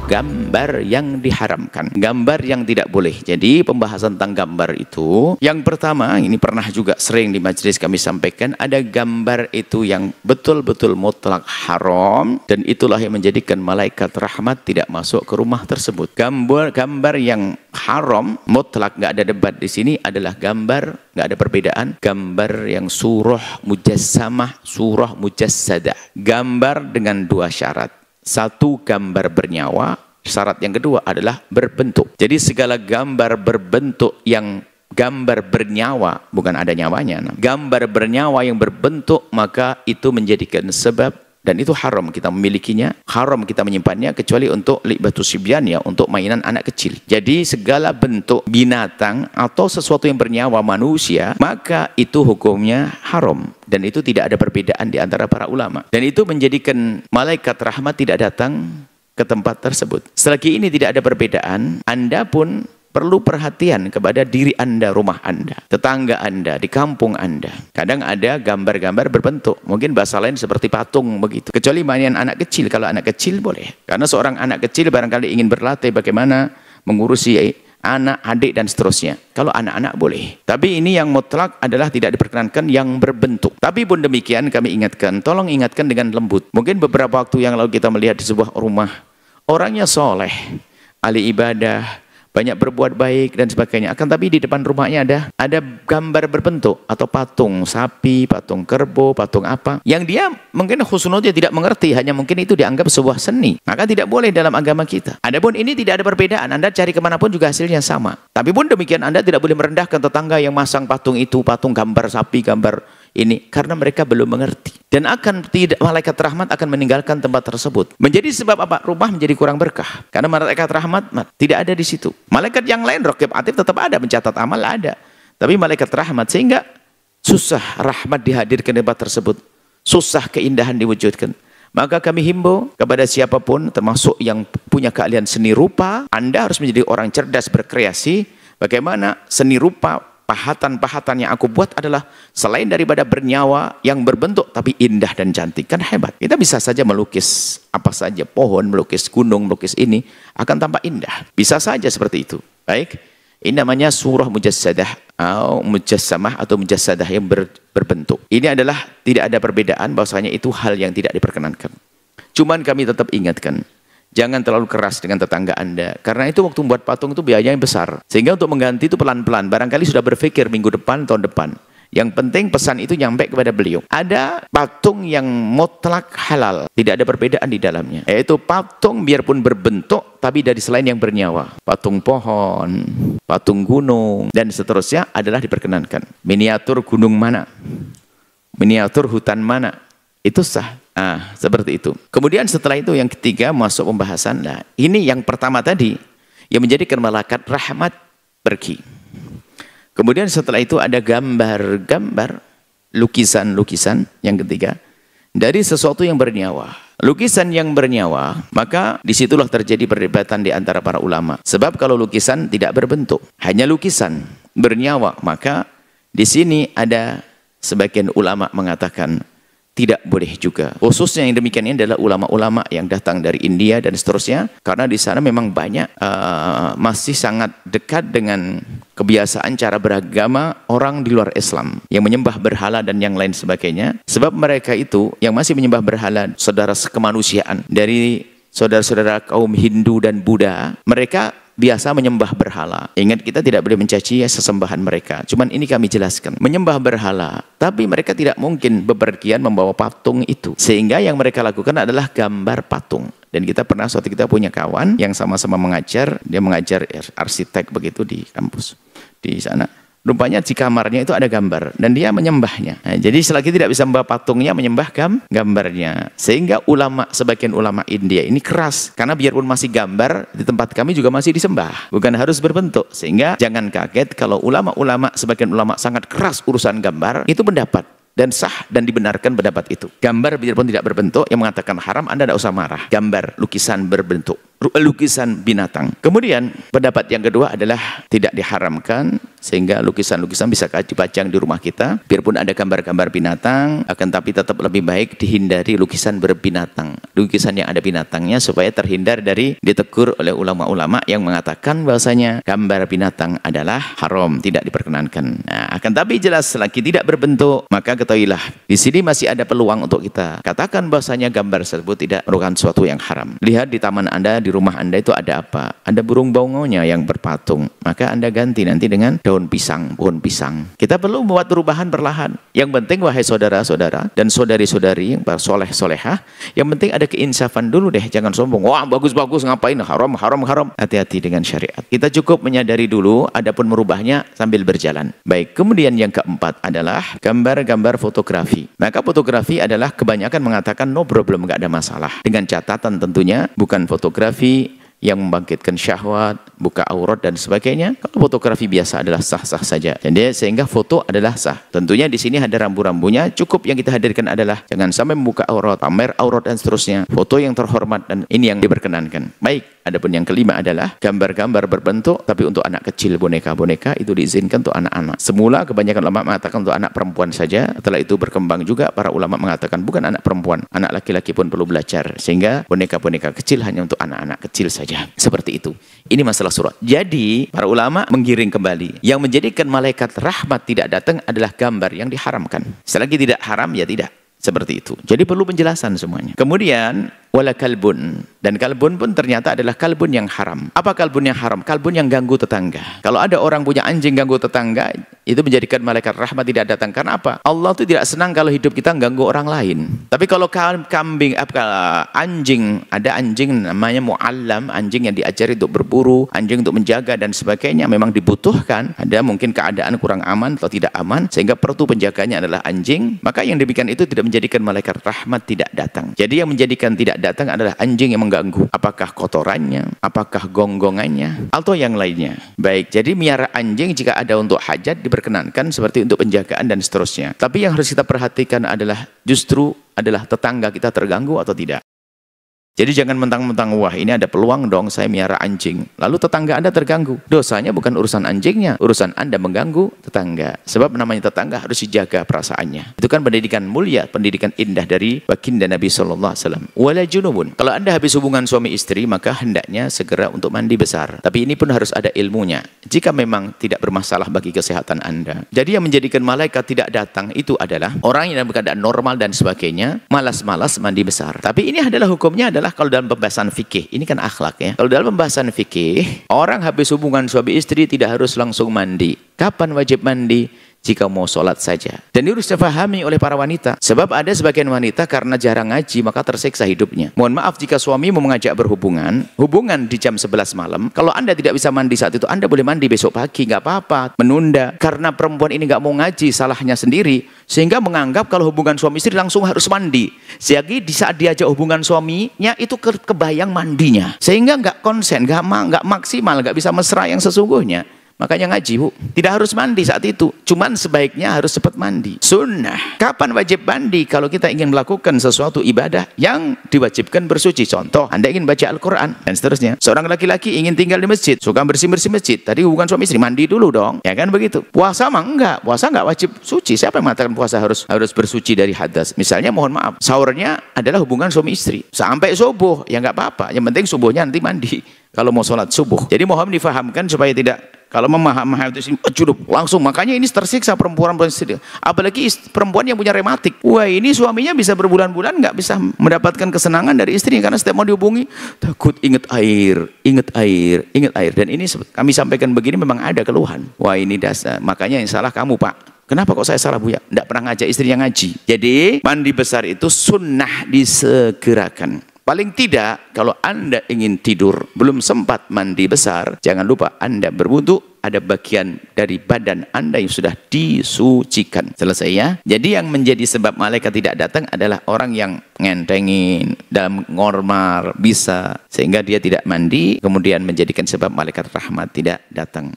gambar yang diharamkan, gambar yang tidak boleh. Jadi pembahasan tentang gambar itu, yang pertama, ini pernah juga sering di majelis kami sampaikan, ada gambar itu yang betul-betul mutlak haram, dan itulah yang menjadikan malaikat rahmat tidak masuk ke rumah tersebut. Gambar yang haram mutlak, nggak ada debat di sini, adalah gambar, nggak ada perbedaan, gambar yang surah mujassamah, surah mujassadah, gambar dengan dua syarat. Satu, gambar bernyawa. Syarat yang kedua adalah berbentuk. Jadi segala gambar berbentuk yang gambar bernyawa, bukan ada nyawanya, gambar bernyawa yang berbentuk, maka itu menjadikan sebab, dan itu haram kita memilikinya, haram kita menyimpannya, kecuali untuk libatus sibyan, ya, untuk mainan anak kecil. Jadi segala bentuk binatang atau sesuatu yang bernyawa manusia, maka itu hukumnya haram. Dan itu tidak ada perbedaan di antara para ulama. Dan itu menjadikan malaikat rahmat tidak datang ke tempat tersebut. Selagi ini tidak ada perbedaan, Anda pun perlu perhatian kepada diri Anda, rumah Anda, tetangga Anda, di kampung Anda. Kadang ada gambar-gambar berbentuk, mungkin bahasa lain seperti patung begitu. Kecuali mainan anak kecil, kalau anak kecil boleh. Karena seorang anak kecil barangkali ingin berlatih bagaimana mengurusi anak, adik, dan seterusnya. Kalau anak-anak boleh. Tapi ini yang mutlak adalah tidak diperkenankan yang berbentuk. Tapi pun demikian kami ingatkan, tolong ingatkan dengan lembut. Mungkin beberapa waktu yang lalu kita melihat di sebuah rumah, orangnya soleh, ahli ibadah, banyak berbuat baik dan sebagainya. Akan tapi di depan rumahnya ada gambar berbentuk atau patung sapi, patung kerbau, patung apa, yang dia mungkin husnudnya tidak mengerti, hanya mungkin itu dianggap sebuah seni. Maka tidak boleh dalam agama kita. Adapun ini tidak ada perbedaan, Anda cari kemanapun juga hasilnya sama. Tapi pun demikian Anda tidak boleh merendahkan tetangga yang masang patung itu, patung gambar sapi, gambar ini, karena mereka belum mengerti. Dan malaikat rahmat akan meninggalkan tempat tersebut. Menjadi sebab apa? Rumah menjadi kurang berkah. Karena malaikat rahmat tidak ada di situ. Malaikat yang lain, raqib atid, tetap ada, mencatat amal ada. Tapi malaikat rahmat, sehingga susah rahmat dihadirkan di tempat tersebut. Susah keindahan diwujudkan. Maka kami himbau kepada siapapun, termasuk yang punya keahlian seni rupa, Anda harus menjadi orang cerdas berkreasi. Bagaimana seni rupa, pahatan-pahatan yang aku buat adalah selain daripada bernyawa yang berbentuk tapi indah dan cantik. Kan hebat. Kita bisa saja melukis apa saja, pohon, melukis gunung, melukis ini akan tampak indah. Bisa saja seperti itu. Baik. Ini namanya surah mujassadah atau mujassamah atau mujassadah yang berbentuk. Ini adalah tidak ada perbedaan, bahwasanya itu hal yang tidak diperkenankan. Cuman kami tetap ingatkan, jangan terlalu keras dengan tetangga Anda. Karena itu waktu membuat patung itu biayanya besar. Sehingga untuk mengganti itu pelan-pelan. Barangkali sudah berpikir minggu depan, tahun depan. Yang penting pesan itu nyampe kepada beliau. Ada patung yang mutlak halal. Tidak ada perbedaan di dalamnya. Yaitu patung biarpun berbentuk, tapi dari selain yang bernyawa. Patung pohon, patung gunung, dan seterusnya adalah diperkenankan. Miniatur gunung mana? Miniatur hutan mana? Itu sah. Seperti itu. Kemudian setelah itu yang ketiga masuk pembahasan. Nah, ini yang pertama tadi yang menjadikan malaikat rahmat pergi. Kemudian setelah itu ada gambar-gambar, lukisan-lukisan yang ketiga dari sesuatu yang bernyawa. Lukisan yang bernyawa, maka disitulah terjadi perdebatan di antara para ulama. Sebab kalau lukisan tidak berbentuk, hanya lukisan bernyawa, maka di sini ada sebagian ulama mengatakan tidak boleh juga. Khususnya yang demikian ini adalah ulama-ulama yang datang dari India dan seterusnya. Karena di sana memang banyak, masih sangat dekat dengan kebiasaan cara beragama orang di luar Islam. Yang menyembah berhala dan yang lain sebagainya. Sebab mereka itu yang masih menyembah berhala, saudara sekemanusiaan. Dari saudara-saudara kaum Hindu dan Buddha, mereka biasa menyembah berhala. Ingat, kita tidak boleh mencaci sesembahan mereka. Cuman ini kami jelaskan. Menyembah berhala. Tapi mereka tidak mungkin bepergian membawa patung itu. Sehingga yang mereka lakukan adalah gambar patung. Dan kita pernah, suatu kita punya kawan yang sama-sama mengajar. Dia mengajar arsitek begitu di kampus. Di sana. Rupanya di kamarnya itu ada gambar. Dan dia menyembahnya. Nah, jadi selagi tidak bisa membawa patungnya, menyembah gambarnya. Sehingga sebagian ulama India ini keras. Karena biarpun masih gambar, di tempat kami juga masih disembah. Bukan harus berbentuk. Sehingga jangan kaget kalau sebagian ulama sangat keras urusan gambar. Itu pendapat. Dan sah dan dibenarkan pendapat itu. Gambar biarpun tidak berbentuk, yang mengatakan haram, Anda tidak usah marah. Gambar, lukisan berbentuk. lukisan binatang. Kemudian pendapat yang kedua adalah tidak diharamkan, sehingga lukisan-lukisan bisa dipajang di rumah kita, biarpun ada gambar-gambar binatang, akan tapi tetap lebih baik dihindari lukisan berbinatang, lukisan yang ada binatangnya, supaya terhindar dari ditegur oleh ulama-ulama yang mengatakan bahwasanya gambar binatang adalah haram, tidak diperkenankan. Nah, akan tapi jelas selagi tidak berbentuk, maka ketahuilah di sini masih ada peluang untuk kita katakan bahwasanya gambar tersebut tidak merupakan sesuatu yang haram. Lihat di taman Anda, di rumah Anda itu ada apa? Ada burung bongonya yang berpatung, maka Anda ganti nanti dengan daun pisang, pohon pisang. Kita perlu membuat perubahan perlahan. Yang penting wahai saudara-saudara dan saudari-saudari yang soleh-solehah, yang penting ada keinsafan dulu deh, jangan sombong. Wah, bagus-bagus, ngapain? Haram, haram, haram. Hati-hati dengan syariat. Kita cukup menyadari dulu, adapun merubahnya sambil berjalan. Baik, kemudian yang keempat adalah gambar-gambar fotografi. Maka fotografi adalah kebanyakan mengatakan no problem, nggak ada masalah. Dengan catatan tentunya bukan fotografi yang membangkitkan syahwat, buka aurat dan sebagainya. Kalau fotografi biasa adalah sah-sah saja. Jadi sehingga foto adalah sah. Tentunya di sini ada rambu-rambunya. Cukup yang kita hadirkan adalah jangan sampai membuka aurat, pamer aurat dan seterusnya. Foto yang terhormat dan ini yang diperkenankan. Baik, adapun yang kelima adalah gambar-gambar berbentuk tapi untuk anak kecil, boneka-boneka itu diizinkan untuk anak-anak. Semula kebanyakan ulama mengatakan untuk anak perempuan saja. Setelah itu berkembang juga para ulama mengatakan bukan anak perempuan, anak laki-laki pun perlu belajar. Sehingga boneka-boneka kecil hanya untuk anak-anak kecil saja. Seperti itu. Ini masalah surat. Jadi para ulama menggiring kembali. Yang menjadikan malaikat rahmat tidak datang adalah gambar yang diharamkan. Selagi tidak haram ya tidak. Seperti itu. Jadi perlu penjelasan semuanya. Kemudian wala kalbun, dan kalbun pun ternyata adalah kalbun yang haram. Apa kalbun yang haram? Kalbun yang ganggu tetangga. Kalau ada orang punya anjing ganggu tetangga, itu menjadikan malaikat rahmat tidak datang. Karena apa? Allah itu tidak senang kalau hidup kita ganggu orang lain. Tapi kalau kambing, anjing, ada anjing namanya mu'allam, anjing yang diajari untuk berburu, anjing untuk menjaga dan sebagainya, memang dibutuhkan. Ada mungkin keadaan kurang aman atau tidak aman, sehingga perlu penjaganya adalah anjing. Maka yang demikian itu tidak menjadikan malaikat rahmat tidak datang. Jadi yang menjadikan tidak datang adalah anjing yang mengganggu. Apakah kotorannya, apakah gonggongannya, atau yang lainnya. Baik, jadi miara anjing jika ada untuk hajat diperkenankan seperti untuk penjagaan dan seterusnya. Tapi yang harus kita perhatikan adalah justru adalah tetangga kita terganggu atau tidak. Jadi jangan mentang-mentang, wah ini ada peluang dong saya miara anjing. Lalu tetangga Anda terganggu. Dosanya bukan urusan anjingnya, urusan Anda mengganggu tetangga. Sebab namanya tetangga harus dijaga perasaannya. Itu kan pendidikan mulia, pendidikan indah dari baginda Nabi SAW. Wala junubun. Kalau Anda habis hubungan suami istri, maka hendaknya segera untuk mandi besar. Tapi ini pun harus ada ilmunya. Jika memang tidak bermasalah bagi kesehatan Anda. Jadi yang menjadikan malaikat tidak datang itu adalah orang yang dalam keadaan normal dan sebagainya, malas-malas mandi besar. Tapi ini adalah hukumnya adalah kalau dalam pembahasan fikih, ini kan akhlak ya. Kalau dalam pembahasan fikih, orang habis hubungan suami istri tidak harus langsung mandi. Kapan wajib mandi? Jika mau sholat saja. Dan ini harus dipahami oleh para wanita. Sebab ada sebagian wanita karena jarang ngaji maka tersiksa hidupnya. Mohon maaf jika suami mau mengajak berhubungan, hubungan di jam 11 malam. Kalau Anda tidak bisa mandi saat itu, Anda boleh mandi besok pagi, nggak apa-apa. Menunda. Karena perempuan ini nggak mau ngaji, salahnya sendiri. Sehingga menganggap kalau hubungan suami istri langsung harus mandi. Sehingga di saat diajak hubungan suaminya itu kebayang mandinya. Sehingga nggak konsen, nggak maksimal, nggak bisa mesra yang sesungguhnya. Makanya ngaji, Bu. Tidak harus mandi saat itu. Cuman sebaiknya harus cepat mandi. Sunnah. Kapan wajib mandi? Kalau kita ingin melakukan sesuatu ibadah yang diwajibkan bersuci. Contoh, Anda ingin baca Al-Quran dan seterusnya. Seorang laki-laki ingin tinggal di masjid, suka bersih-bersih masjid. Tadi hubungan suami istri, mandi dulu dong. Ya kan begitu. Puasa mah enggak. Puasa enggak wajib suci. Siapa yang mengatakan puasa harus bersuci dari hadas? Misalnya mohon maaf, sahurnya adalah hubungan suami istri. Sampai subuh, ya enggak apa-apa. Yang penting subuhnya nanti mandi. Kalau mau sholat subuh. Jadi mohon difahamkan supaya tidak, kalau memahami itu cukup langsung. Makanya ini tersiksa perempuan istri. Apalagi perempuan yang punya rematik. Wah ini suaminya bisa berbulan-bulan nggak bisa mendapatkan kesenangan dari istri karena setiap mau dihubungi takut ingat air, ingat air, ingat air. Dan ini kami sampaikan begini memang ada keluhan. Wah ini dasar. Makanya yang salah kamu Pak. Kenapa kok saya salah Bu ya? Tidak pernah ngajak istrinya ngaji. Jadi mandi besar itu sunnah disegerakan. Paling tidak, kalau Anda ingin tidur, belum sempat mandi besar, jangan lupa Anda berwudu, ada bagian dari badan Anda yang sudah disucikan. Selesai ya? Jadi yang menjadi sebab malaikat tidak datang adalah orang yang ngentengin, dalam normal, bisa, sehingga dia tidak mandi, kemudian menjadikan sebab malaikat rahmat tidak datang.